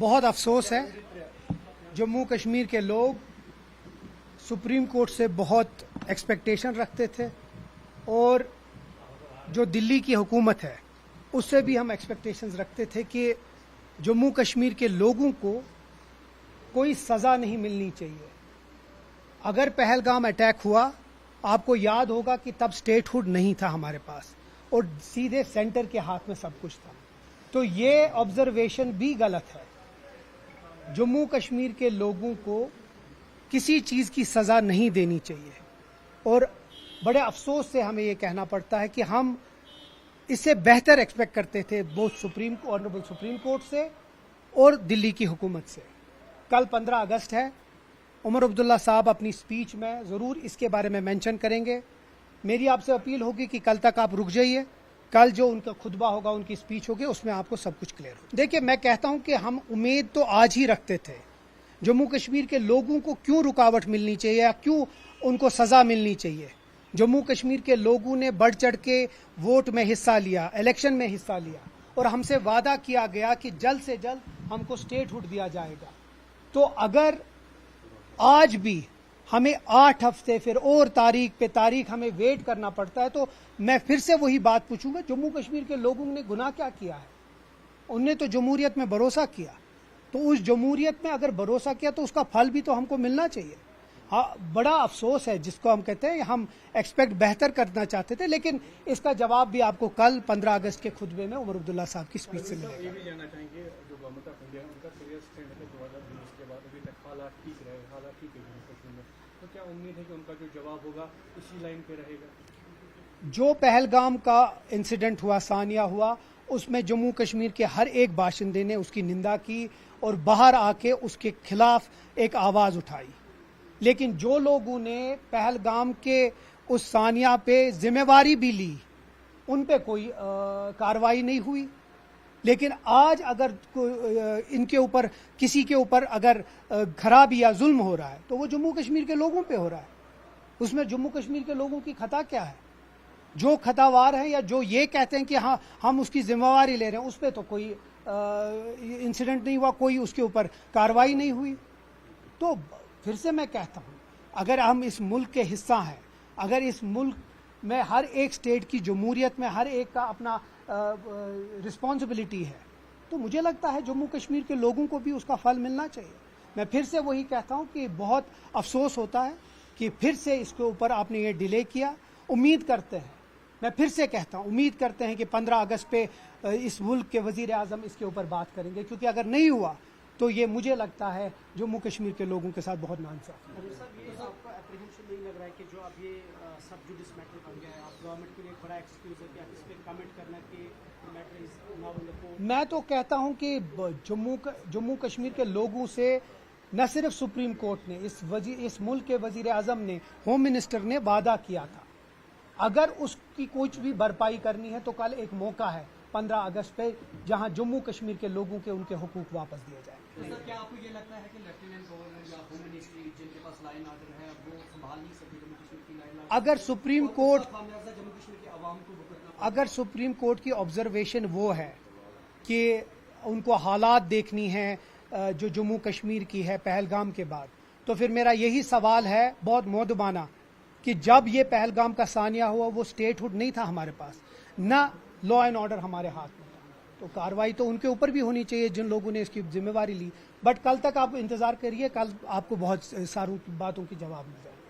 बहुत अफसोस है, जम्मू कश्मीर के लोग सुप्रीम कोर्ट से बहुत एक्सपेक्टेशन रखते थे और जो दिल्ली की हुकूमत है उससे भी हम एक्सपेक्टेशंस रखते थे कि जम्मू कश्मीर के लोगों को कोई सज़ा नहीं मिलनी चाहिए। अगर पहलगाम अटैक हुआ, आपको याद होगा कि तब स्टेटहुड नहीं था हमारे पास और सीधे सेंटर के हाथ में सब कुछ था। तो ये ऑब्जर्वेशन भी गलत है। जम्मू कश्मीर के लोगों को किसी चीज़ की सज़ा नहीं देनी चाहिए और बड़े अफसोस से हमें ये कहना पड़ता है कि हम इससे बेहतर एक्सपेक्ट करते थे बोथ ऑनरेबल सुप्रीम कोर्ट से और दिल्ली की हुकूमत से। कल 15 अगस्त है, उमर अब्दुल्ला साहब अपनी स्पीच में ज़रूर इसके बारे में मेंशन करेंगे। मेरी आपसे अपील होगी कि कल तक आप रुक जाइए, कल जो उनका खुतबा होगा, उनकी स्पीच होगी, उसमें आपको सब कुछ क्लियर हो। देखिए, मैं कहता हूं कि हम उम्मीद तो आज ही रखते थे। जम्मू कश्मीर के लोगों को क्यों रुकावट मिलनी चाहिए या क्यों उनको सज़ा मिलनी चाहिए? जम्मू कश्मीर के लोगों ने बढ़ चढ़ के वोट में हिस्सा लिया, इलेक्शन में हिस्सा लिया और हमसे वादा किया गया कि जल्द से जल्द हमको स्टेटहुड दिया जाएगा। तो अगर आज भी हमें 8 हफ्ते फिर और तारीख पे तारीख हमें वेट करना पड़ता है, तो मैं फिर से वही बात पूछूंगा, जम्मू कश्मीर के लोगों ने गुनाह क्या किया है? उनने तो जमहूरियत में भरोसा किया, तो उस जमहूरियत में अगर भरोसा किया तो उसका फल भी तो हमको मिलना चाहिए। हाँ, बड़ा अफसोस है, जिसको हम कहते हैं हम एक्सपेक्ट बेहतर करना चाहते थे, लेकिन इसका जवाब भी आपको कल 15 अगस्त के खुतबे में उमर अब्दुल्ला साहब की स्पीच से मिलेगा। ये भी जानना चाहेंगे, जो गवर्नमेंट ऑफ इंडिया उनका क्लियर स्टैंड है 2019 के बाद अभी तक हालात ठीक है जम्मू कश्मीर में, तो क्या उम्मीद है कि उनका जो जवाब होगा इसी लाइन पे रहेगा? जो पहलगाम का इंसिडेंट हुआ, सानिया हुआ, उसमें जम्मू कश्मीर के हर एक बाशिंदे ने उसकी निंदा की और बाहर आके उसके खिलाफ एक आवाज़ उठाई। लेकिन जो लोगों ने पहलगाम के उस सानिया पे जिम्मेवारी भी ली, उन पे कोई कार्रवाई नहीं हुई। लेकिन आज अगर इनके ऊपर किसी के ऊपर अगर खराबी या जुल्म हो रहा है तो वो जम्मू कश्मीर के लोगों पे हो रहा है। उसमें जम्मू कश्मीर के लोगों की खता क्या है? जो खतावार हैं या जो ये कहते हैं कि हाँ हम उसकी जिम्मेवारी ले रहे हैं, उस पर तो कोई इंसिडेंट नहीं हुआ, कोई उसके ऊपर कार्रवाई नहीं हुई। तो फिर से मैं कहता हूँ, अगर हम इस मुल्क के हिस्सा हैं, अगर इस मुल्क में हर एक स्टेट की जमहूरियत में हर एक का अपना रिस्पॉन्सिबिलिटी है, तो मुझे लगता है जम्मू कश्मीर के लोगों को भी उसका फल मिलना चाहिए। मैं फिर से वही कहता हूँ कि बहुत अफसोस होता है कि फिर से इसके ऊपर आपने ये डिले किया। उम्मीद करते हैं, मैं फिर से कहता हूँ, उम्मीद करते हैं कि 15 अगस्त पे इस मुल्क के वज़ीर आज़म इसके ऊपर बात करेंगे, क्योंकि अगर नहीं हुआ तो ये मुझे लगता है जम्मू कश्मीर के लोगों के साथ बहुत नाइंसाफ़ी है। आपको एप्रीहेंशन नहीं लग रहा है कि जो अब ये सब जुडिस मैटर बन गया है, आप गवर्नमेंट के लिए बड़ा एक्सक्यूज है कि इस पे कमेंट करना कि matter is now in the court? मैं तो कहता हूं कि जम्मू कश्मीर के लोगों से न सिर्फ सुप्रीम कोर्ट ने, इस मुल्क के वजीर आजम ने, होम मिनिस्टर ने वादा किया था, अगर उसकी कुछ भी भरपाई करनी है तो कल एक मौका है 15 अगस्त पे, जहां जम्मू कश्मीर के लोगों के उनके हुकूक वापस दिए जाए। तो सर, क्या आपको ये लगता है कि लेफ्टिनेंट गवर्नर या होम मिनिस्ट्री जिनके पास लाइन ऑर्डर है वो संभाल नहीं सकती जम्मू कश्मीर की लाइन ऑर्डर? अगर सुप्रीम कोर्ट जम्मू कश्मीर की आवाम को भुगतना, अगर सुप्रीम कोर्ट की ऑब्जर्वेशन वो है कि उनको हालात देखनी है जो जम्मू कश्मीर की है पहलगाम के बाद, तो फिर मेरा यही सवाल है बहुत मौदबाना कि जब ये पहलगाम का सानिया हुआ वो स्टेटहुड नहीं था हमारे पास, ना लॉ एंड ऑर्डर हमारे हाथ में था, तो कार्रवाई तो उनके ऊपर भी होनी चाहिए जिन लोगों ने इसकी जिम्मेवारी ली। बट कल तक आप इंतजार करिए, कल आपको बहुत सारी बातों की जवाब मिल जाएगा।